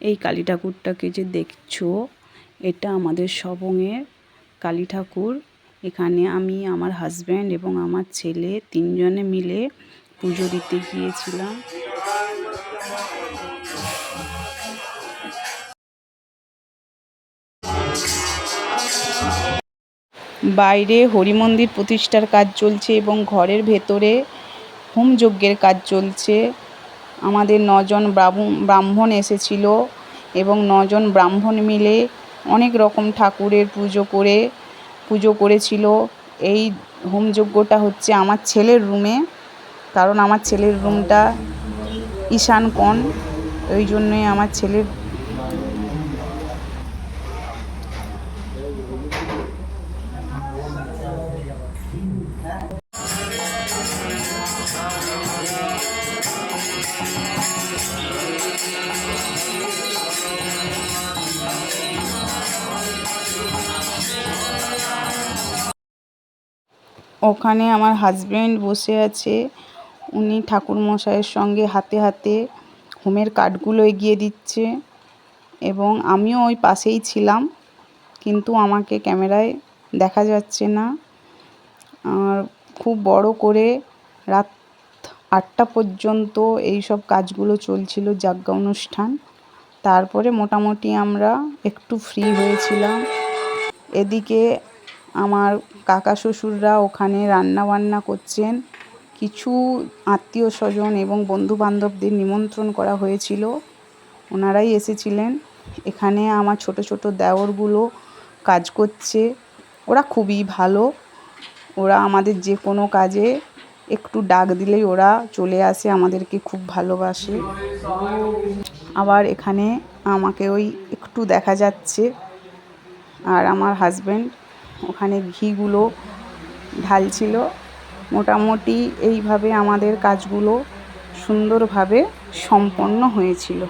এই কালী ঠাকুরটাকে যে দেখছো, এটা আমাদের সবংয়ের কালী ঠাকুর। এখানে আমি, আমার হাজব্যান্ড এবং আমার ছেলে 3 জনে মিলে পুজো দিতে গিয়েছিলাম। বাইরে হরিমন্দির প্রতিষ্ঠার কাজ চলছে এবং ঘরের ভেতরে হোমযজ্ঞের কাজ চলছে। আমাদের 9 জন ব্রাহ্মণ এসেছিল এবং 9 জন ব্রাহ্মণ মিলে অনেক রকম ঠাকুরের পুজো করেছিল। এই হোমযজ্ঞটা হচ্ছে আমার ছেলের রুমে, কারণ আমার ছেলের রুমটা ঈশান কোণ, ওই জন্যই আমার ছেলের ওখানে আমার হাজব্যান্ড বসে আছে। উনি ঠাকুরমশাইয়ের সঙ্গে হাতে হাতে হোমের কাঠগুলো এগিয়ে দিচ্ছে এবং আমিও ওই পাশেই ছিলাম, কিন্তু আমাকে ক্যামেরায় দেখা যাচ্ছে না। আর খুব বড় করে রাত 8টা পর্যন্ত এই সব কাজগুলো চলছিল, যজ্ঞ অনুষ্ঠান। তারপরে মোটামুটি আমরা একটু ফ্রি হয়েছিলাম। এদিকে আমার কাকা শ্বশুররা ওখানে রান্না বান্না করছেন। কিছু আত্মীয় স্বজন এবং বন্ধু বান্ধবদের নিমন্ত্রণ করা হয়েছিল, ওনারাই এসেছিলেন। এখানে আমার ছোট ছোট দেওরগুলো কাজ করছে। ওরা খুবই ভালো, ওরা আমাদের যে কোনো কাজে একটু ডাক দিলেই ওরা চলে আসে, আমাদেরকে খুব ভালোবাসে। আবার এখানে আমাকে ওই একটু দেখা যাচ্ছে। আর আমার হাজব্যান্ড ওখানে ঘিগুলো ঢালছিল। মোটামুটি এইভাবে আমাদের কাজগুলো সুন্দরভাবে সম্পন্ন হয়েছিল।